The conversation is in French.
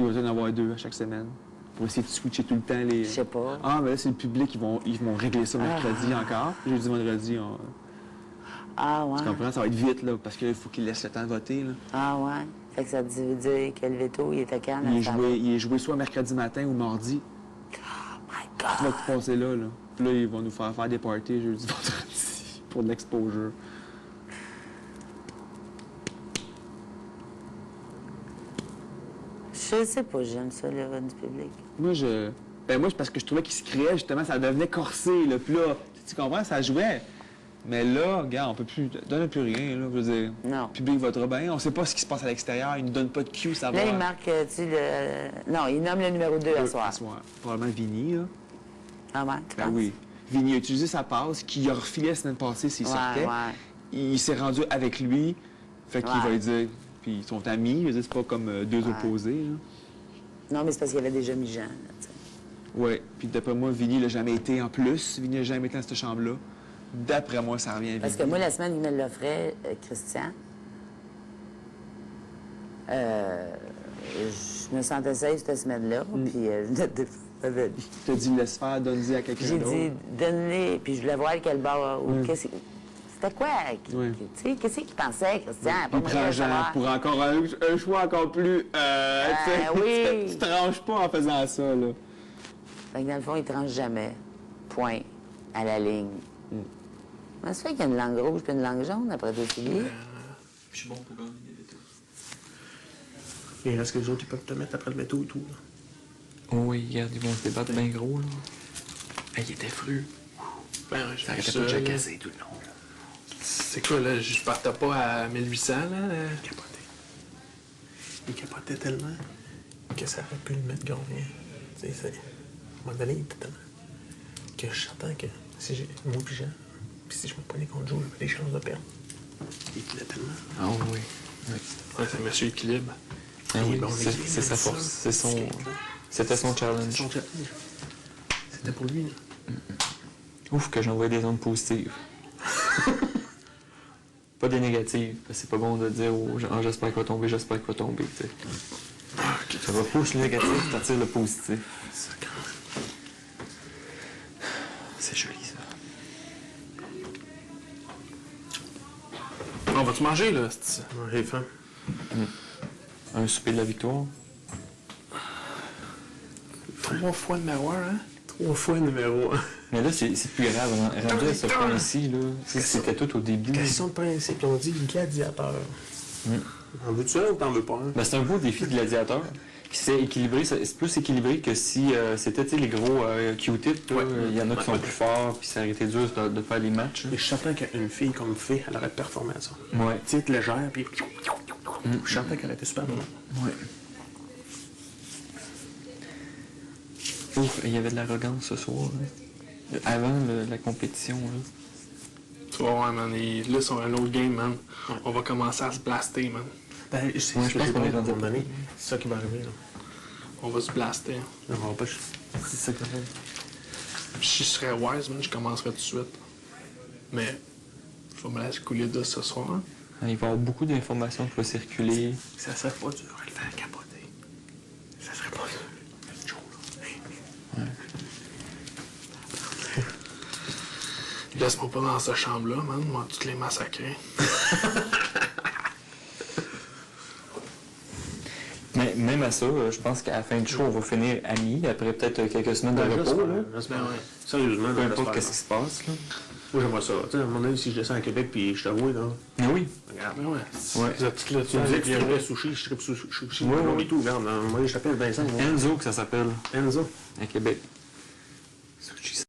Il va y en avoir 2 à chaque semaine. Pour essayer de switcher tout le temps les... Je sais pas. Ah, mais là, c'est le public, ils vont régler ça mercredi encore. Jeudi, vendredi, Ah, ouais. tu comprends? Ça va être vite, là, parce qu'il faut qu'ils laissent le temps de voter, là. Ah, ouais. Fait que ça veut dire que le veto, il était quand? Il est joué soit mercredi matin ou mardi. Oh my Tu vas God! te passer là, là. Puis là, ils vont nous faire des parties jeudi, vendredi pour de l'exposure. Je sais pas, j'aime ça, le vote du public. Moi, c'est parce que je trouvais qu'il se créait, justement, ça devenait corsé, là. Puis là, tu comprends, ça jouait. Mais là, regarde, on peut plus donner plus rien, là. Je veux dire, Non. le public votera bien. On sait pas ce qui se passe à l'extérieur. Ils nous donnent pas de cue, ça va. Là, il marque, Non, il nomme le numéro 2 à soir. Probablement Vinny, là. Ah, ouais, tu Ben penses? oui. Vinny a utilisé sa passe, qu'il a refilé la semaine passée s'il sortait. Ouais. Il s'est rendu avec lui. Fait qu'il Ouais. va lui dire. Puis ils sont amis. Je veux dire, c'est pas comme 2 opposés, là. Non, mais c'est parce qu'il avait déjà mis Jean, là, tu sais. Oui, puis d'après moi, Vinny l'a jamais été en plus. Vinny n'a jamais été dans cette chambre-là. D'après moi, ça revient à Parce Vinny. que moi, la semaine, il me l'offrait, Christian. Je me sentais safe cette semaine-là, puis je venais de avec lui. Tu t'as dit laisse faire, donne-y à quelqu'un J'ai d'autre. dit, donne-les, puis je voulais voir quel bord, ou qu'est-ce c'était quoi? Oui. Tu sais, qu'est-ce qu'il pensait, Christian? Pas Il moyen prend de Jean savoir. pour encore un choix encore plus... tu sais, oui. tu te ranges pas en faisant ça, là. Fait que dans le fond, il tranche jamais. Point. À la ligne. Comment ça fait qu'il y a une langue rouge puis une langue jaune après deux souliers? Je suis bon pour gagner des veto. Il reste que les autres, ils peuvent te mettre après le veto et tout, là. Oh oui, regarde, ils vont se débattre bien gros, là. Hey, il était fru. Ben, Ça arrêtait pas de jacasser tout le long, là. C'est quoi, là? Je partais pas à 1800, là? Il capotait tellement que ça aurait pu le mettre gagnant. Tu sais, à un moment donné, il était tellement... que je sentais que si j'ai... Moi puis Jean, puis si je me prenais contre Joe, j'avais des chances de perdre. Il était tellement... Ah oui. Oui. Ouais, c'est Monsieur Équilibre. Ah oui, bon, c'est l'équilibre, sa ça, force. C'est son... c'est- C'était son challenge. Son challenge. C'était pour lui, là. Ouf, que j'envoie des ondes positives. Pas des négatives, parce que c'est pas bon de dire aux gens ah, j'espère qu'il va tomber, j'espère qu'il va tomber, tu sais. Ça va pousser le négatif, t'attires le positif. Ça, quand même. C'est joli, ça. On va-tu manger, là? J'ai faim. Un souper de la victoire. 3 fois numéro 1, hein? 3 fois numéro 1. Mais là, c'est plus grave. Rendu à ce point-ci, là, c'était tout au début. Question de principe, puis on dit gladiateur. En veux-tu un ou t'en veux pas un? Ben, c'est un beau défi de gladiateur. Qui s'est équilibré, c'est plus équilibré que si c'était les gros Q-tips. Ouais. Il y en a qui sont plus forts, puis ça aurait été dur de faire les matchs. Mais je suis certain qu'une fille comme Fée, elle aurait performé à ça. Ouais. Petite, légère, puis... Je suis certain qu'elle aurait été super bonne. Ouais. Ouf, il y avait de l'arrogance ce soir. Là. Avant la compétition. Là. Tu vas voir, man. Là, c'est un autre game, man. On va commencer à se blaster, man. Ben, c'est Ouais, ce je que pense j'ai qu'on dit est à un rendu moment donné. C'est ça qui va arriver, là. On va se blaster. On va pas... C'est ça que Si je serais wise, man, je commencerais tout de suite. Mais, je vais me laisser couler de ce soir. Hein. Il va y avoir beaucoup d'informations qui vont circuler. Ça serait pas dur à le faire capoter. Ça serait pas dur. Joe, là. Laisse-moi pas dans cette chambre-là, man. Moi, toutes les massacrer. Mais même à ça, je pense qu'à la fin du show, on va finir amis, après peut-être quelques semaines de repos. Là. Ben ouais. Sérieusement, Peu importe qu'est-ce qui se passe. Là. Moi, j'aimerais ça. Tu sais, à un moment donné, si je descends à Québec puis je t'avoue, là. Mais oui. Regarde, ben ouais. Ouais. Vous êtes là, tu me disais que tu aimerais sushi, je tripe sushi. Ouais, Ouais, ouais. et tout, regarde. Moi, je t'appelle Vincent. moi. Enzo, que ça s'appelle, Enzo. à Québec. Sushi